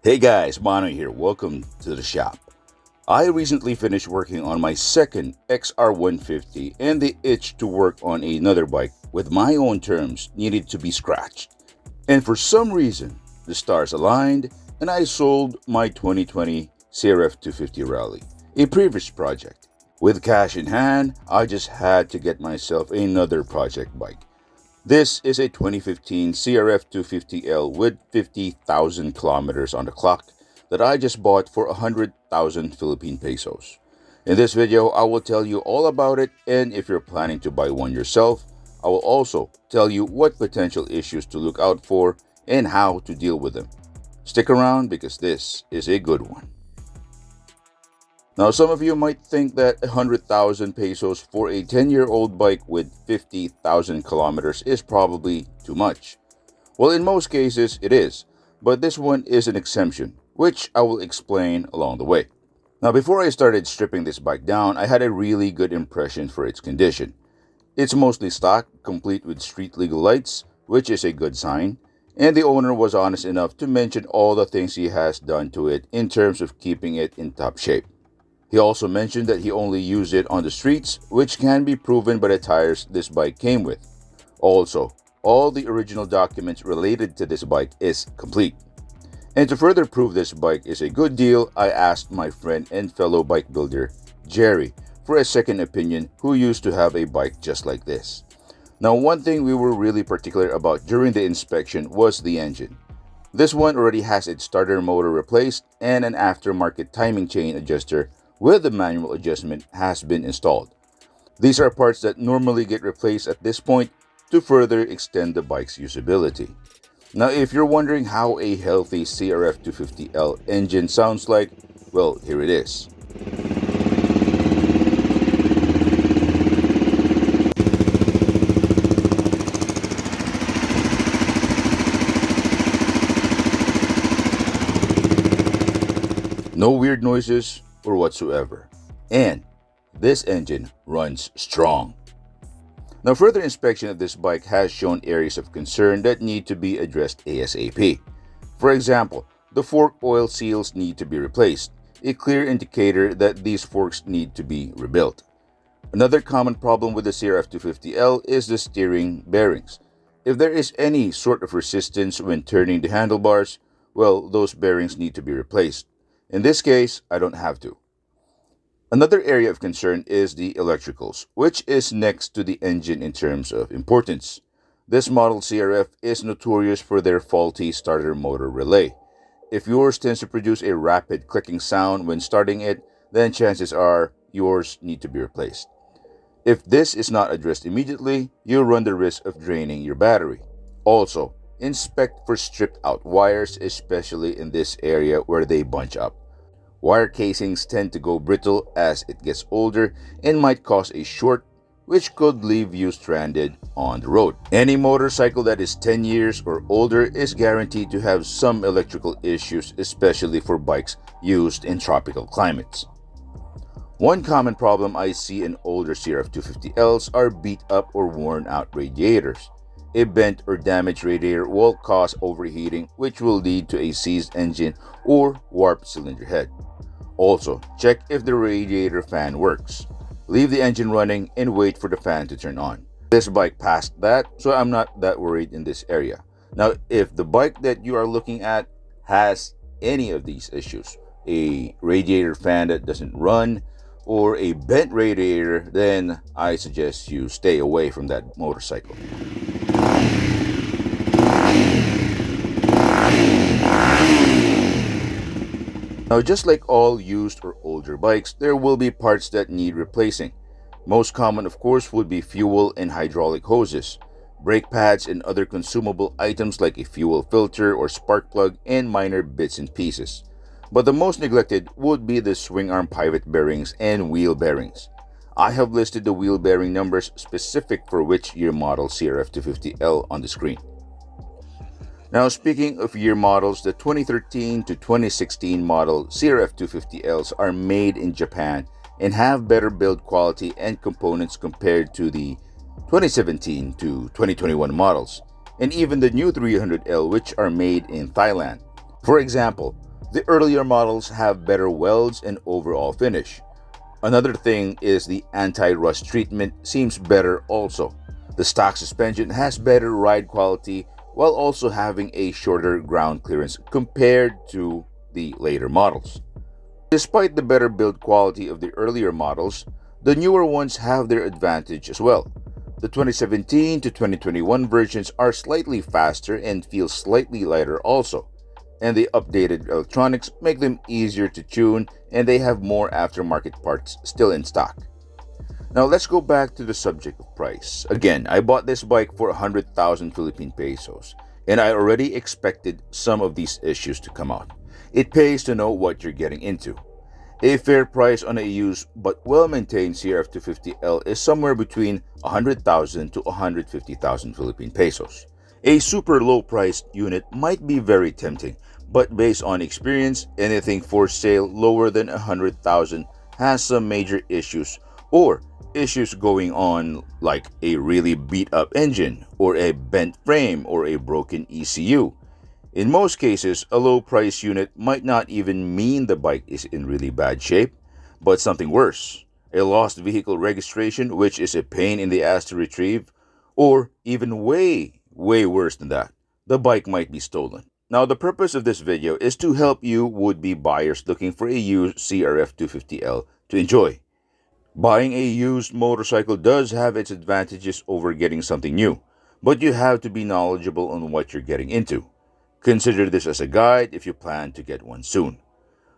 Hey guys, Mano here. Welcome to the shop. I recently finished working on my second XR150 and the itch to work on another bike with my own terms needed to be scratched. And for some reason, the stars aligned and I sold my 2020 CRF250 Rally, a previous project. With cash in hand, I just had to get myself another project bike. This is a 2015 CRF250L with 50,000 kilometers on the clock that I just bought for 100,000 Philippine pesos. In this video, I will tell you all about it, and if you're planning to buy one yourself, I will also tell you what potential issues to look out for and how to deal with them. Stick around because this is a good one. Now, some of you might think that 100,000 pesos for a 10-year-old bike with 50,000 kilometers is probably too much. Well, in most cases, it is, but this one is an exemption, which I will explain along the way. Now, before I started stripping this bike down, I had a really good impression for its condition. It's mostly stock, complete with street-legal lights, which is a good sign, and the owner was honest enough to mention all the things he has done to it in terms of keeping it in top shape. He also mentioned that he only used it on the streets, which can be proven by the tires this bike came with. Also, all the original documents related to this bike is complete. And to further prove this bike is a good deal, I asked my friend and fellow bike builder, Jerry, for a second opinion, who used to have a bike just like this. Now, one thing we were really particular about during the inspection was the engine. This one already has its starter motor replaced and an aftermarket timing chain adjuster with the manual adjustment has been installed. These are parts that normally get replaced at this point to further extend the bike's usability. Now, if you're wondering how a healthy CRF250L engine sounds like, well, here it is. No weird noises or whatsoever. And this engine runs strong. Now, further inspection of this bike has shown areas of concern that need to be addressed ASAP. For example, the fork oil seals need to be replaced, a clear indicator that these forks need to be rebuilt. Another common problem with the CRF250L is the steering bearings. If there is any sort of resistance when turning the handlebars, well, those bearings need to be replaced. In this case, I don't have to. Another area of concern is the electricals, which is next to the engine in terms of importance. This model CRF is notorious for their faulty starter motor relay. If yours tends to produce a rapid clicking sound when starting it, then chances are yours need to be replaced. If this is not addressed immediately, you'll run the risk of draining your battery. Also, inspect for stripped out wires, especially in this area where they bunch up. Wire casings tend to go brittle as it gets older and might cause a short, which could leave you stranded on the road. Any motorcycle that is 10 years or older is guaranteed to have some electrical issues, especially for bikes used in tropical climates. One common problem I see in older CRF250Ls are beat up or worn out radiators. A bent or damaged radiator will cause overheating, which will lead to a seized engine or warped cylinder head. Also, check if the radiator fan works. Leave the engine running and wait for the fan to turn on. This bike passed that, so I'm not that worried in this area. Now, if the bike that you are looking at has any of these issues, a radiator fan that doesn't run, or a bent radiator, then I suggest you stay away from that motorcycle. Now, just like all used or older bikes, there will be parts that need replacing. Most common, of course, would be fuel and hydraulic hoses, brake pads and other consumable items like a fuel filter or spark plug, and minor bits and pieces. But the most neglected would be the Swingarm pivot bearings and wheel bearings. I have listed the wheel bearing numbers specific for which year model CRF250L on the screen. Now, speaking of year models, the 2013 to 2016 model CRF250Ls are made in Japan and have better build quality and components compared to the 2017 to 2021 models, and even the new 300L, which are made in Thailand. For example, The earlier models have better welds and overall finish. Another thing is the anti-rust treatment seems better also. The stock suspension has better ride quality while also having a shorter ground clearance compared to the later models. Despite the better build quality of the earlier models, the newer ones have their advantage as well. The 2017 to 2021 versions are slightly faster and feel slightly lighter also, and the updated electronics make them easier to tune, and they have more aftermarket parts still in stock. Now let's go back to the subject of price. Again, I bought this bike for 100,000 Philippine pesos, and I already expected some of these issues to come out. It pays to know what you're getting into. A fair price on a used but well-maintained CRF250L is somewhere between 100,000 to 150,000 Philippine pesos. A super low-priced unit might be very tempting, but based on experience, anything for sale lower than 100,000 has some major issues or issues going on, like a really beat-up engine or a bent frame or a broken ECU. In most cases, a low-price unit might not even mean the bike is in really bad shape, but something worse, a lost vehicle registration, which is a pain in the ass to retrieve, or even way worse than that, the bike might be stolen. Now, the purpose of this video is to help you would-be buyers looking for a used CRF250L to enjoy. Buying a used motorcycle does have its advantages over getting something new, but you have to be knowledgeable on what you're getting into. Consider this as a guide if you plan to get one soon.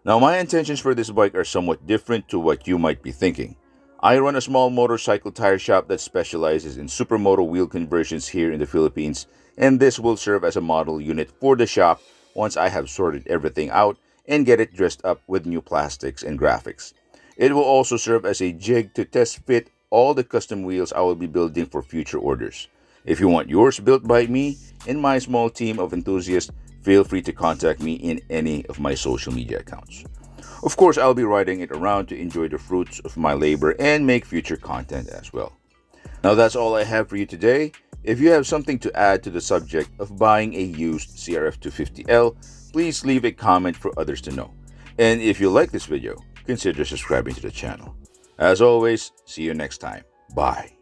Now, my intentions for this bike are somewhat different to what you might be thinking. I run a small motorcycle tire shop that specializes in supermoto wheel conversions here in the Philippines, and this will serve as a model unit for the shop once I have sorted everything out and get it dressed up with new plastics and graphics. It will also serve as a jig to test fit all the custom wheels I will be building for future orders. If you want yours built by me and my small team of enthusiasts, feel free to contact me in any of my social media accounts. Of course, I'll be riding it around to enjoy the fruits of my labor and make future content as well. Now that's all I have for you today. If you have something to add to the subject of buying a used CRF250L, please leave a comment for others to know. And if you like this video, consider subscribing to the channel. As always, see you next time. Bye.